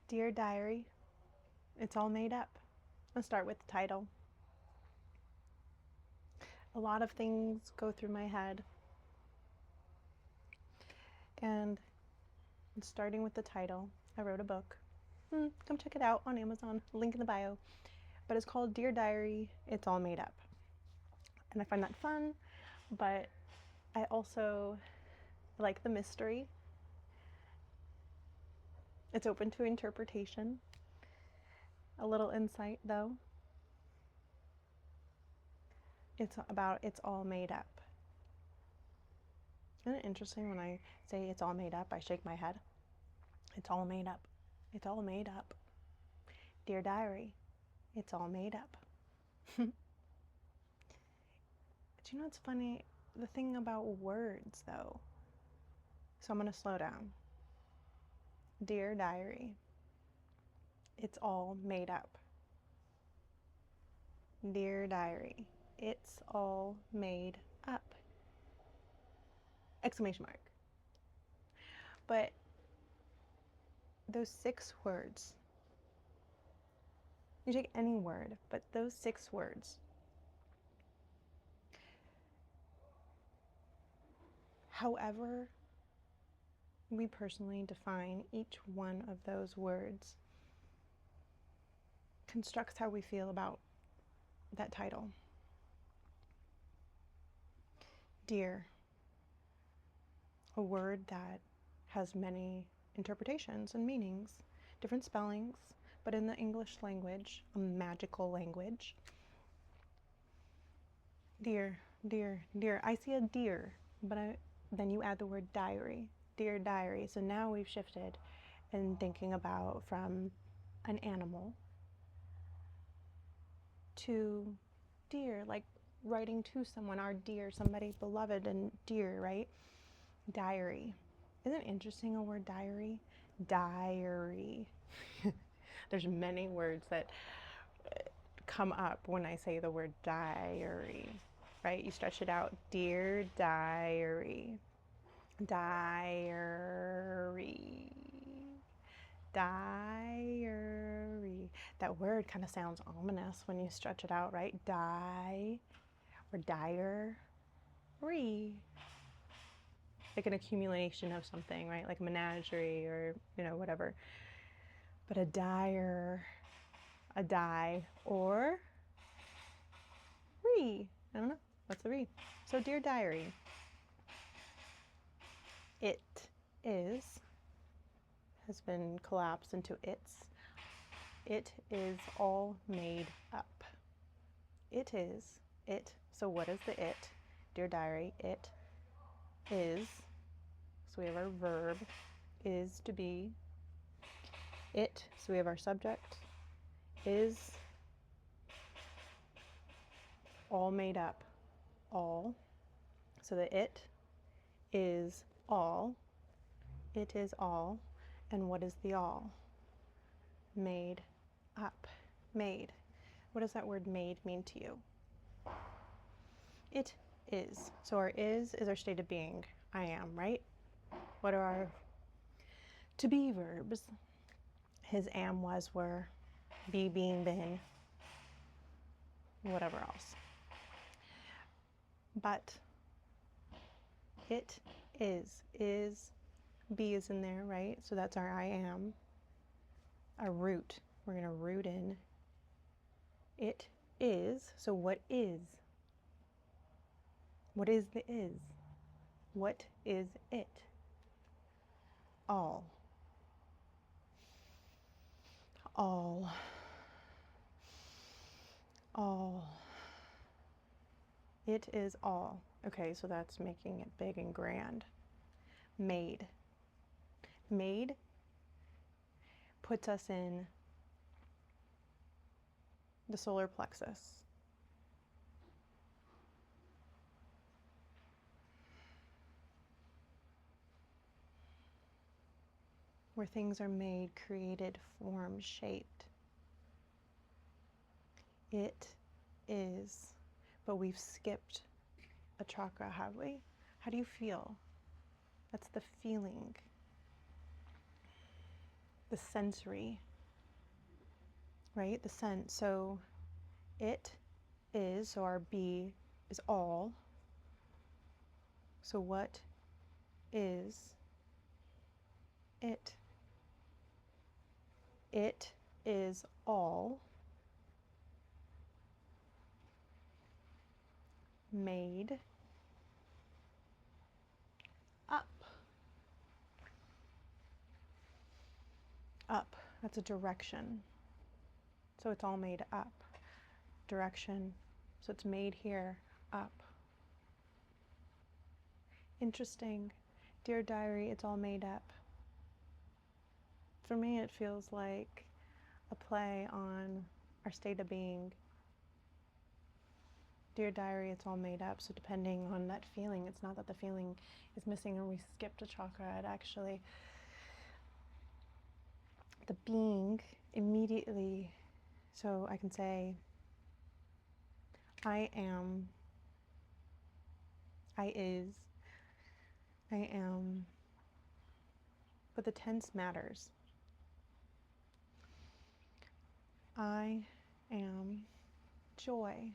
Dear Diary, it's all made up. Let's start with the title. A lot of things go through my head, and starting with the title, I wrote a book. Come check it out on Amazon, link in the bio. But it's called Dear Diary, It's All Made Up. And I find that fun, but I also like the mystery. It's open to interpretation. A little insight, though. It's all made up. Isn't it interesting when I say it's all made up, I shake my head? It's all made up. It's all made up. Dear Diary, it's all made up. But you know what's funny? The thing about words, though. So I'm going to slow down. Dear Diary, it's all made up. Dear Diary, it's all made up. Exclamation mark. But those 6 words, you take any word, but those 6 words, however we personally define each one of those words, constructs how we feel about that title. Dear, a word that has many interpretations and meanings, different spellings, but in the English language, a magical language. Dear, dear, dear. I see a deer, but then you add the word diary. Dear Diary. So now we've shifted in thinking about from an animal to dear, like writing to someone, our dear, somebody beloved and dear, right? Diary. Isn't it interesting, a word diary? Diary. There's many words that come up when I say the word diary, right? You stretch it out. Dear Diary. Diary. Diary. That word kind of sounds ominous when you stretch it out, right? Die or diary. Like an accumulation of something, right? Like menagerie or, whatever. But a die or re. I don't know. What's the re? So, Dear Diary, it is has been collapsed into its. It is all made up. It is it. So what is the it? Dear Diary, it is. So we have our verb, is to be. It, so we have our subject, is all made up. All. So the it is all. It is all. And what is the all? Made up. Made. What does that word made mean to you? It is. So our is our state of being. I am, right? What are our to be verbs? His am, was, were, be, being, been, whatever else. But it is, be is in there, right? So that's our I am. Our root, we're going to root in. It is, so what is? What is the is? What is it? All. All. All. It is all. Okay, so that's making it big and grand. Made. Made puts us in the solar plexus. Where things are made, created, formed, shaped. It is, but we've skipped a chakra, have we? How do you feel? That's the feeling. the sensory, right? The sense. So it is, so our B is all. So what is it? It is all made up. Up, that's a direction. So it's all made up. Direction, so it's made here, up. Interesting. Dear Diary, it's all made up. For me, it feels like a play on our state of being. Dear Diary, it's all made up. So depending on that feeling, it's not that the feeling is missing or we skipped a chakra. It actually, the being immediately, so I can say, I am, I is, I am, but the tense matters. I am joy.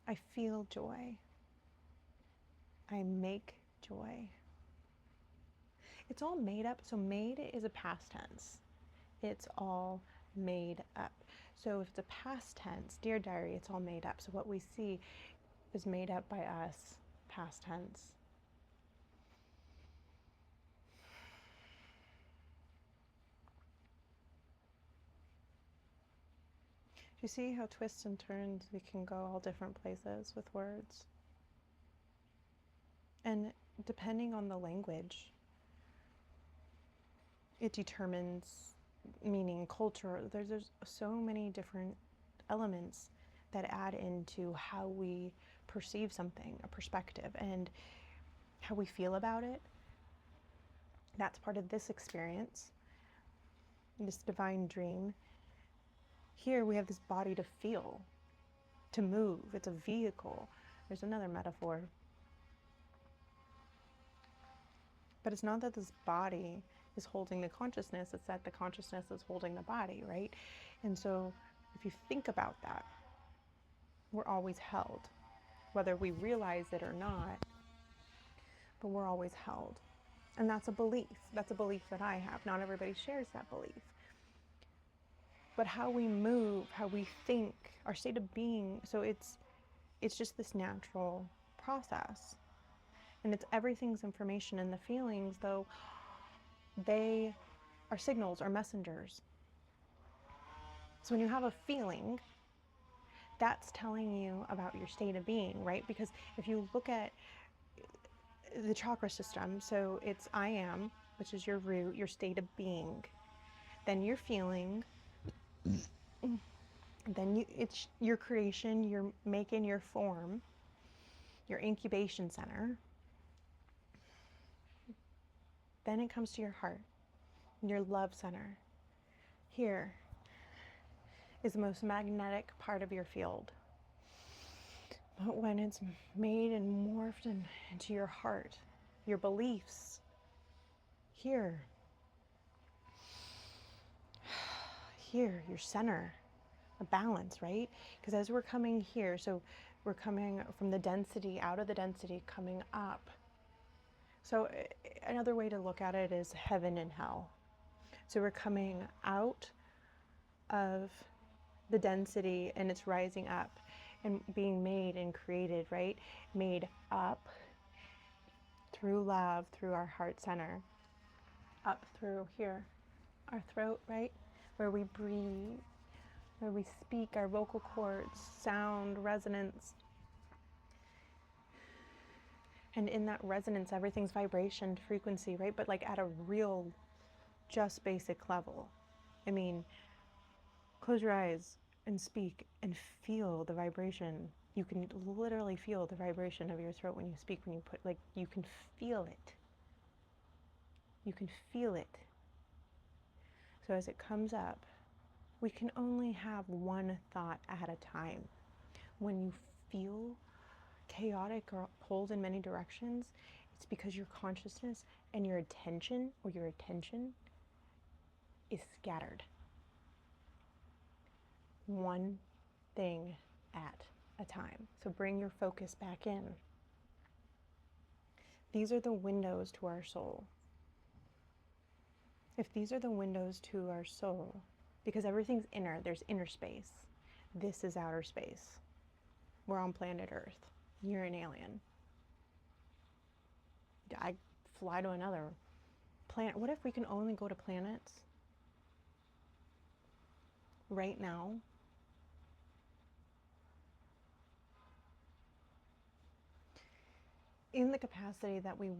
I feel joy. I make joy. It's all made up. So made is a past tense. It's all made up. So if it's a past tense, Dear Diary, it's all made up. So what we see is made up by us, past tense. Do you see how twists and turns we can go all different places with words? And depending on the language, it determines meaning, culture. There's so many different elements that add into how we perceive something, a perspective, and how we feel about it. That's part of this experience, this divine dream. Here we have this body to feel, to move. It's a vehicle. There's another metaphor. But it's not that this body is holding the consciousness, it's that the consciousness is holding the body, right? And so if you think about that, we're always held, whether we realize it or not, but we're always held. And that's a belief. That's a belief that I have. Not everybody shares that belief. But how we move, how we think, our state of being, so it's just this natural process. And it's everything's information, and the feelings, though, they are signals or messengers. So when you have a feeling, that's telling you about your state of being, right? Because if you look at the chakra system, so it's I am, which is your root, your state of being. Then your feeling, then it's your creation, you're making your form, your incubation center. Then it comes to your heart, your love center. Here is the most magnetic part of your field. But when it's made and morphed into your heart, your beliefs, here, your center, a balance, right? Because as we're coming here, so we're coming from the density, out of the density, coming up. So another way to look at it is heaven and hell. So we're coming out of the density and it's rising up and being made and created, right? Made up through love, through our heart center, up through here, our throat, right? Where we breathe, where we speak, our vocal cords, sound, resonance. And in that resonance, everything's vibration, frequency, right? But like at a real, just basic level. I mean, close your eyes and speak and feel the vibration. You can literally feel the vibration of your throat when you speak, when you put, like, you can feel it. You can feel it. So as it comes up, we can only have one thought at a time. When you feel chaotic or pulled in many directions, it's because your consciousness and your attention, or your attention, is scattered. One thing at a time. So bring your focus back in. These are the windows to our soul. If these are the windows to our soul, because everything's inner, there's inner space. This is outer space. We're on planet Earth. You're an alien. I fly to another planet. What if we can only go to planets right now? In the capacity that we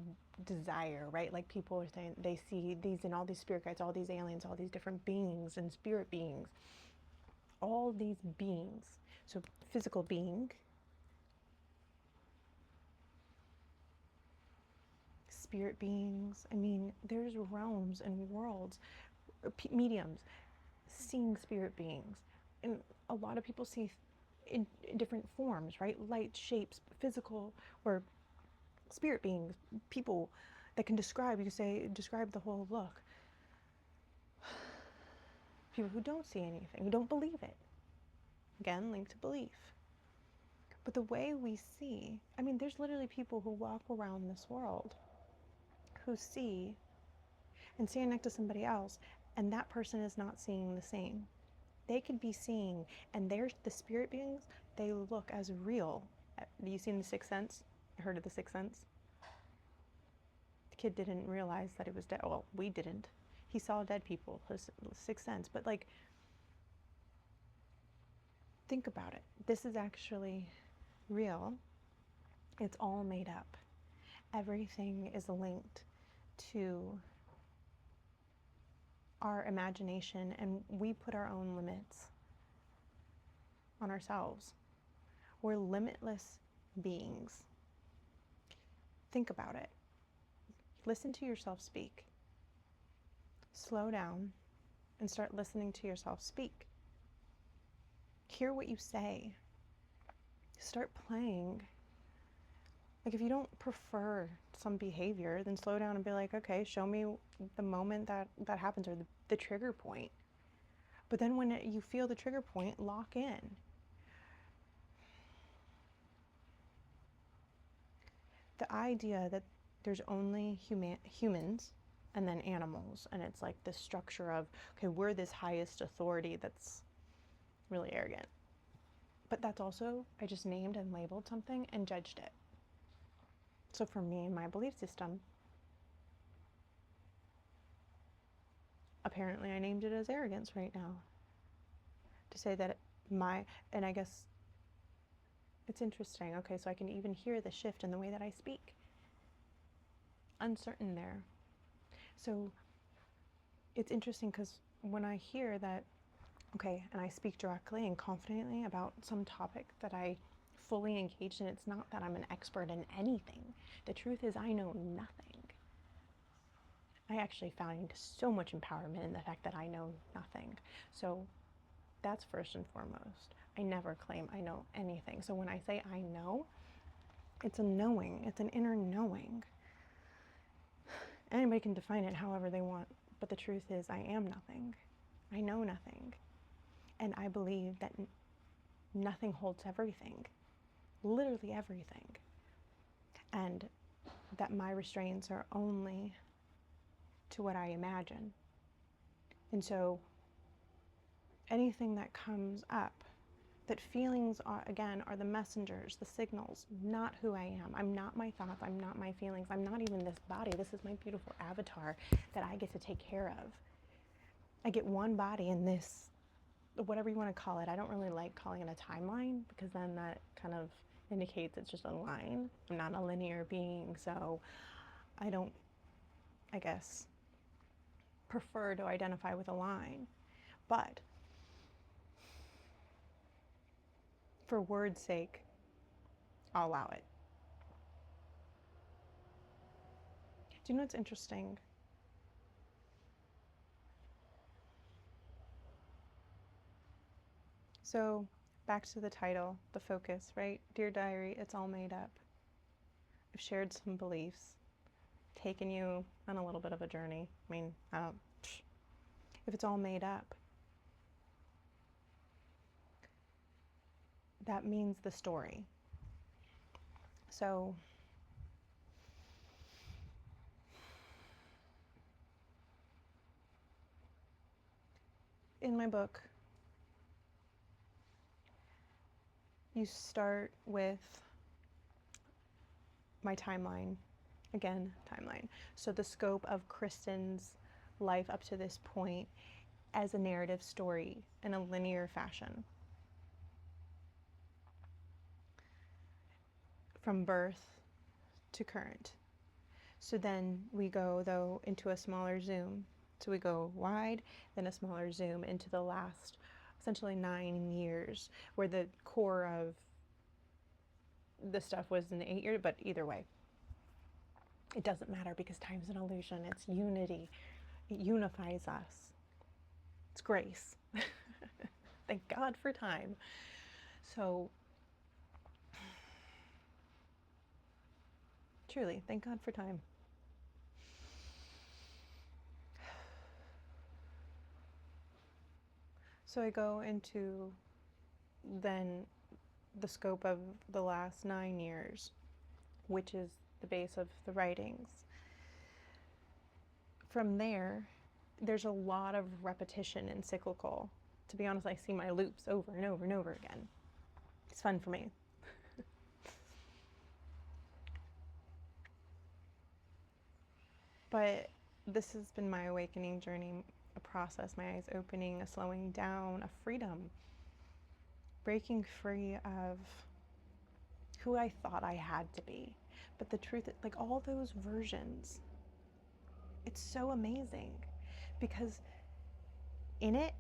desire, right? Like people are saying, they see these and all these spirit guides, all these aliens, all these different beings and spirit beings, all these beings. So physical being, spirit beings. I mean, there's realms and worlds, mediums, seeing spirit beings. And a lot of people see in different forms, right? Light, shapes, physical, or spirit beings, people that can describe, you say, describe the whole look. People who don't see anything, who don't believe it. Again, linked to belief. But the way we see, I mean, there's literally people who walk around this world who see and stand next to somebody else, and that person is not seeing the same. They could be seeing, and they're the spirit beings, they look as real. Have you seen The Sixth Sense? Heard of The Sixth Sense? The kid didn't realize that it was dead. Well, we didn't. He saw dead people, his sixth sense. But like, think about it. This is actually real. It's all made up. Everything is linked to our imagination, and we put our own limits on ourselves. We're limitless beings. Think about it. Listen to yourself speak. Slow down and start listening to yourself speak. Hear what you say. Start playing. Like, if you don't prefer some behavior, then slow down and be like, okay, show me the moment that happens, or the trigger point. But then when you feel the trigger point, lock in. The idea that there's only humans and then animals, and it's like this structure of, okay, we're this highest authority, that's really arrogant. But that's also, I just named and labeled something and judged it. So for me and my belief system, apparently I named it as arrogance right now. To say that and I guess it's interesting. Okay, so I can even hear the shift in the way that I speak. Uncertain there. So it's interesting because when I hear that, okay, and I speak directly and confidently about some topic that I fully engaged in, it's not that I'm an expert in anything. The truth is I know nothing. I actually find so much empowerment in the fact that I know nothing. So that's first and foremost. I never claim I know anything. So when I say I know, it's a knowing. It's an inner knowing. Anybody can define it however they want, but the truth is I am nothing. I know nothing. And I believe that nothing holds everything. Literally everything. And that my restraints are only to what I imagine. And so anything that comes up, that feelings are, again, are the messengers, the signals, not who I am. I'm not my thoughts, I'm not my feelings, I'm not even this body. This is my beautiful avatar that I get to take care of. I get one body in this, whatever you want to call it. I don't really like calling it a timeline, because then that kind of indicates it's just a line. I'm not a linear being, so I don't, I guess, prefer to identify with a line. But for word's sake, I'll allow it. Do you know what's interesting? So back to the title, the focus, right? Dear Diary, it's all made up. I've shared some beliefs, taken you on a little bit of a journey. I mean, If it's all made up, that means the story. So in my book, you start with my timeline. Again, timeline. So the scope of Kristen's life up to this point as a narrative story in a linear fashion. From birth to current. So then we go, though, into a smaller zoom. So we go wide, then a smaller zoom into the last, essentially 9 years, where the core of the stuff was in the 8 years, but either way, it doesn't matter because time's an illusion. It's unity. It unifies us. It's grace. Thank God for time. So, truly, thank God for time. So I go into then the scope of the last 9 years, which is the base of the writings. From there, there's a lot of repetition and cyclical. To be honest, I see my loops over and over and over again. It's fun for me. But this has been my awakening journey, a process, my eyes opening, a slowing down, a freedom, breaking free of who I thought I had to be. But the truth is, like, all those versions, it's so amazing because in it,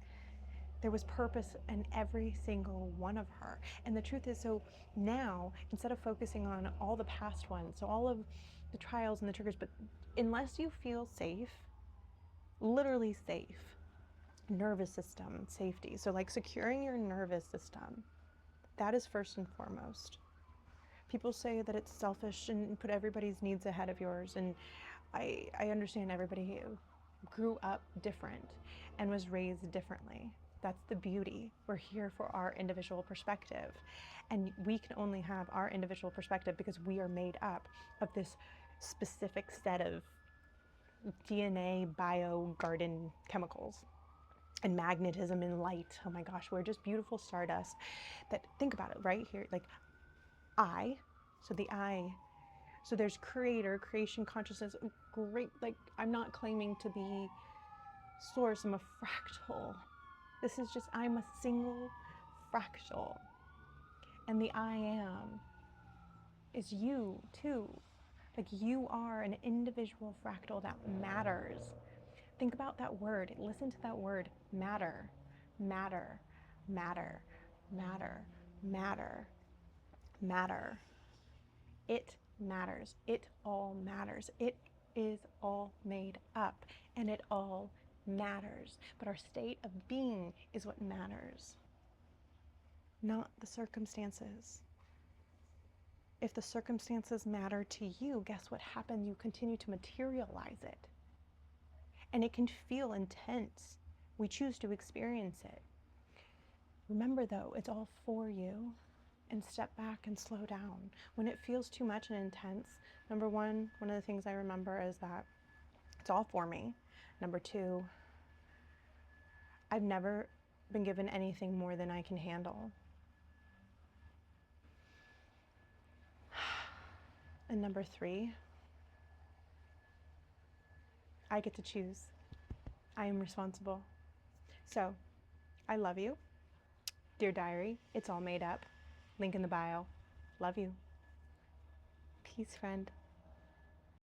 there was purpose in every single one of her. And the truth is, so now, instead of focusing on all the past ones, so all of the trials and the triggers, but unless you feel safe, literally safe, nervous system safety, so like securing your nervous system, that is first and foremost. People say that it's selfish and put everybody's needs ahead of yours, and I understand everybody grew up different and was raised differently. That's the beauty. We're here for our individual perspective, and we can only have our individual perspective because we are made up of this specific set of DNA bio garden chemicals and magnetism and light. Oh my gosh, we're just beautiful stardust that, think about it right here, like so the I, so there's creator, creation, consciousness, great, like I'm not claiming to be source, I'm a fractal. This is just, I'm a single fractal. And the I am is you too. Like you are an individual fractal that matters. Think about that word. Listen to that word, matter, matter, matter, matter, matter, matter. It matters. It all matters. It is all made up and it all matters. But our state of being is what matters, not the circumstances. If the circumstances matter to you, guess what happens? You continue to materialize it. And it can feel intense. We choose to experience it. Remember though, it's all for you. And step back and slow down. When it feels too much and intense, number one of the things I remember is that it's all for me. Number two, I've never been given anything more than I can handle. And number three, I get to choose. I am responsible. So, I love you. Dear Diary, it's all made up. Link in the bio. Love you. Peace, friend.